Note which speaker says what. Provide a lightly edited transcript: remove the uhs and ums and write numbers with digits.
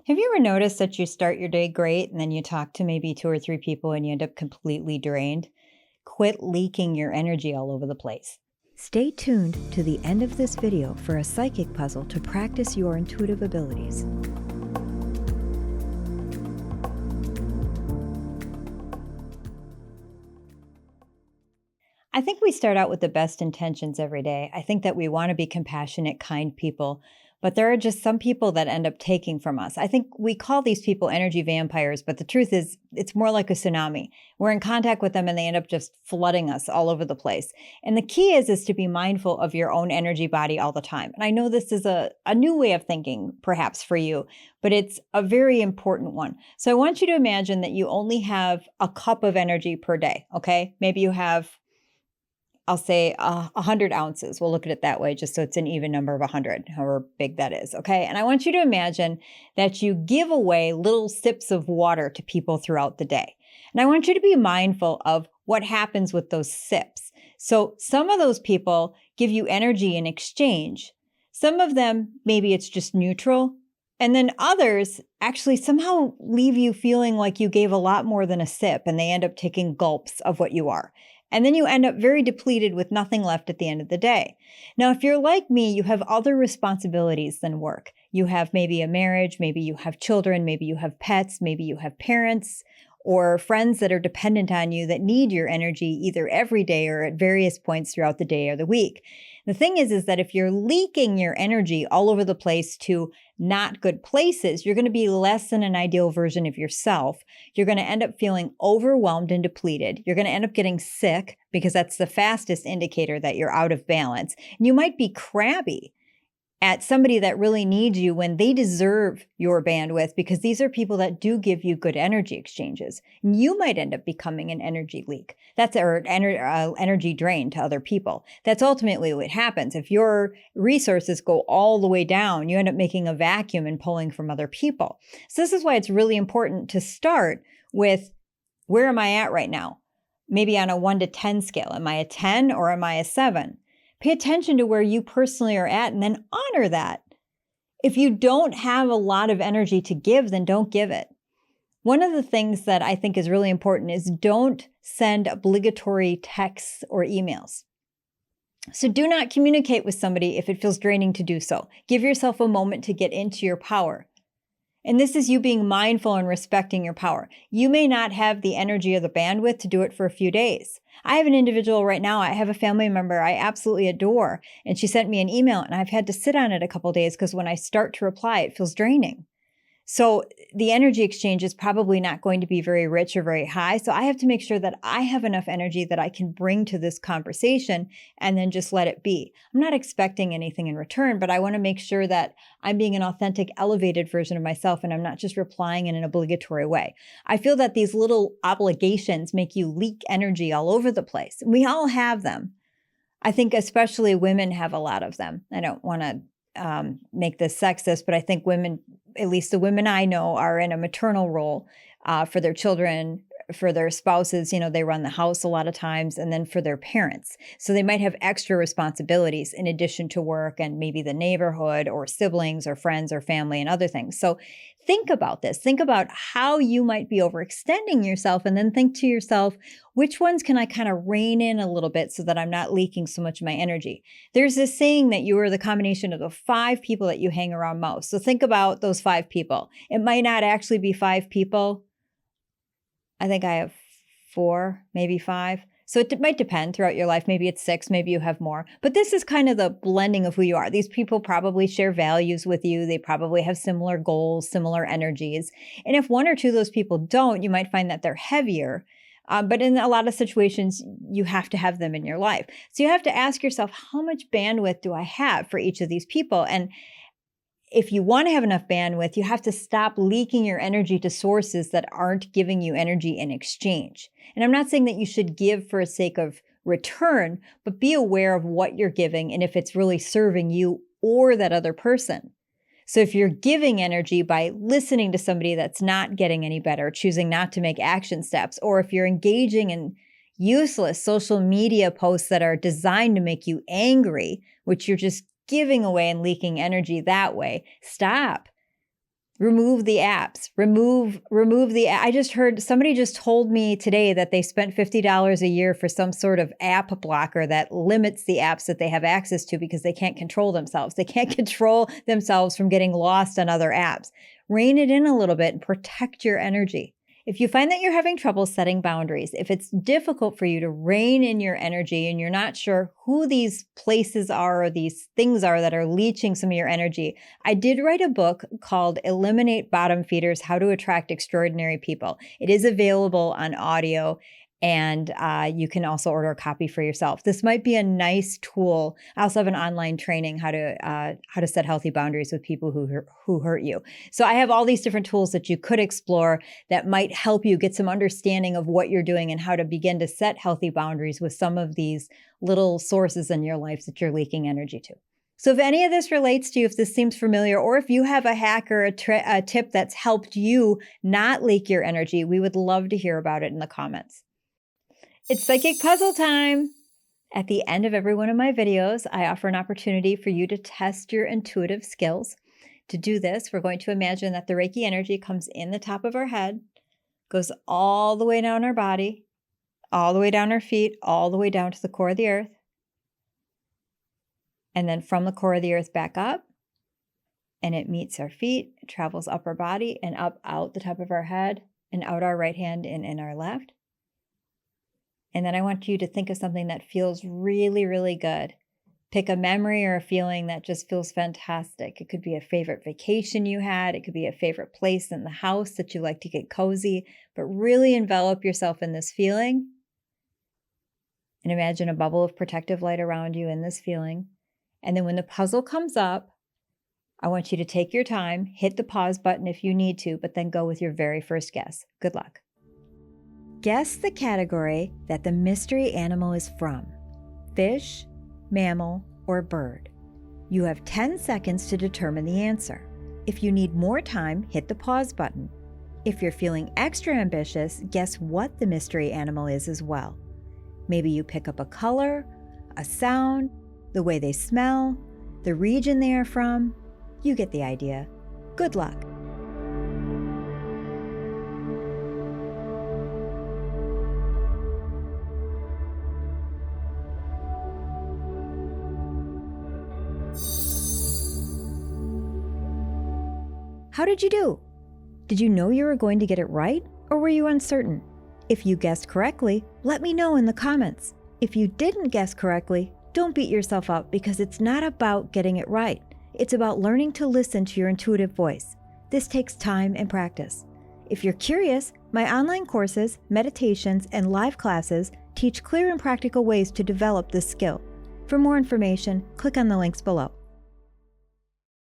Speaker 1: Have you ever noticed that you start your day great and then you talk to maybe two or three people and you end up completely drained? Quit leaking your energy all over the place.
Speaker 2: Stay tuned to the end of this video for a psychic puzzle to practice your intuitive abilities.
Speaker 1: I think we start out with the best intentions every day. I think that we want to be compassionate, kind people, but there are just some people that end up taking from us. I think we call these people energy vampires, but the truth is it's more like a tsunami. We're in contact with them and they end up just flooding us all over the place. And the key is to be mindful of your own energy body all the time. And I know this is a new way of thinking, perhaps for you, but it's a very important one. So I want you to imagine that you only have a cup of energy per day, okay? Maybe you have, I'll say 100 ounces. We'll look at it that way, just so it's an even number of 100, however big that is, okay? And I want you to imagine that you give away little sips of water to people throughout the day. And I want you to be mindful of what happens with those sips. So some of those people give you energy in exchange. Some of them, maybe it's just neutral. And then others actually somehow leave you feeling like you gave a lot more than a sip, and they end up taking gulps of what you are. And then you end up very depleted with nothing left at the end of the day. Now, if you're like me, you have other responsibilities than work. You have maybe a marriage, maybe you have children, maybe you have pets, maybe you have parents or friends that are dependent on you that need your energy either every day or at various points throughout the day or the week. The thing is that if you're leaking your energy all over the place to not good places, you're going to be less than an ideal version of yourself. You're going to end up feeling overwhelmed and depleted. You're going to end up getting sick because that's the fastest indicator that you're out of balance. And you might be crabby at somebody that really needs you when they deserve your bandwidth, because these are people that do give you good energy exchanges. And you might end up becoming an energy leak. That's energy drain to other people. That's ultimately what happens. If your resources go all the way down, you end up making a vacuum and pulling from other people. So this is why it's really important to start with, where am I at right now? Maybe on a 1 to 10 scale. Am I a 10 or am I a 7? Pay attention to where you personally are at and then honor that. If you don't have a lot of energy to give, then don't give it. One of the things that I think is really important is don't send obligatory texts or emails. So do not communicate with somebody if it feels draining to do so. Give yourself a moment to get into your power. And this is you being mindful and respecting your power. You may not have the energy or the bandwidth to do it for a few days. I have an individual right now, I have a family member I absolutely adore, and she sent me an email and I've had to sit on it a couple of days because when I start to reply, it feels draining. So the energy exchange is probably not going to be very rich or very high. So I have to make sure that I have enough energy that I can bring to this conversation and then just let it be. I'm not expecting anything in return, but I want to make sure that I'm being an authentic, elevated version of myself and I'm not just replying in an obligatory way. I feel that these little obligations make you leak energy all over the place. We all have them. I think especially women have a lot of them. I don't want to make this sexist, but I think women, at least the women I know, are in a maternal role for their children, for their spouses. You know, they run the house a lot of times, and then for their parents. So they might have extra responsibilities in addition to work and maybe the neighborhood or siblings or friends or family and other things. So think about this. Think about how you might be overextending yourself, and then think to yourself, which ones can I kind of rein in a little bit so that I'm not leaking so much of my energy? There's this saying that you are the combination of the 5 people that you hang around most. So think about those 5 people. It might not actually be 5 people. I think I have 4, maybe 5. So it might depend throughout your life. Maybe it's 6, maybe you have more. But this is kind of the blending of who you are. These people probably share values with you. They probably have similar goals, similar energies. And if 1 or 2 of those people don't, you might find that they're heavier. But in a lot of situations, you have to have them in your life. So you have to ask yourself, how much bandwidth do I have for each of these people? And if you want to have enough bandwidth, you have to stop leaking your energy to sources that aren't giving you energy in exchange. And I'm not saying that you should give for the sake of return, but be aware of what you're giving and if it's really serving you or that other person. So if you're giving energy by listening to somebody that's not getting any better, choosing not to make action steps, or if you're engaging in useless social media posts that are designed to make you angry, which you're just giving away and leaking energy that way, stop. Remove the apps. Remove the. I just heard somebody just told me today that they spent $50 a year for some sort of app blocker that limits the apps that they have access to because they can't control themselves. They can't control themselves from getting lost on other apps. Rein it in a little bit and protect your energy. If you find that you're having trouble setting boundaries, if it's difficult for you to rein in your energy and you're not sure who these places are or these things are that are leeching some of your energy, I did write a book called Eliminate Bottom Feeders: How to Attract Extraordinary People. It is available on audio, and you can also order a copy for yourself. This might be a nice tool. I also have an online training how to set healthy boundaries with people who hurt you. So I have all these different tools that you could explore that might help you get some understanding of what you're doing and how to begin to set healthy boundaries with some of these little sources in your life that you're leaking energy to. So if any of this relates to you, if this seems familiar, or if you have a hack or a tip that's helped you not leak your energy, we would love to hear about it in the comments. It's psychic puzzle time. At the end of every one of my videos, I offer an opportunity for you to test your intuitive skills. To do this, we're going to imagine that the Reiki energy comes in the top of our head, goes all the way down our body, all the way down our feet, all the way down to the core of the earth. And then from the core of the earth back up, and it meets our feet, it travels up our body and up out the top of our head and out our right hand and in our left. And then I want you to think of something that feels really, really good. Pick a memory or a feeling that just feels fantastic. It could be a favorite vacation you had. It could be a favorite place in the house that you like to get cozy, but really envelop yourself in this feeling. And imagine a bubble of protective light around you in this feeling. And then when the puzzle comes up, I want you to take your time, hit the pause button if you need to, but then go with your very first guess. Good luck. Guess the category that the mystery animal is from: fish, mammal, or bird. You have 10 seconds to determine the answer. If you need more time, hit the pause button. If you're feeling extra ambitious, guess what the mystery animal is as well. Maybe you pick up a color, a sound, the way they smell, the region they are from. You get the idea. Good luck. How did you do? Did you know you were going to get it right, or were you uncertain? If you guessed correctly, let me know in the comments. If you didn't guess correctly, don't beat yourself up, because it's not about getting it right. It's about learning to listen to your intuitive voice. This takes time and practice. If you're curious, my online courses, meditations, and live classes teach clear and practical ways to develop this skill. For more information, click on the links below.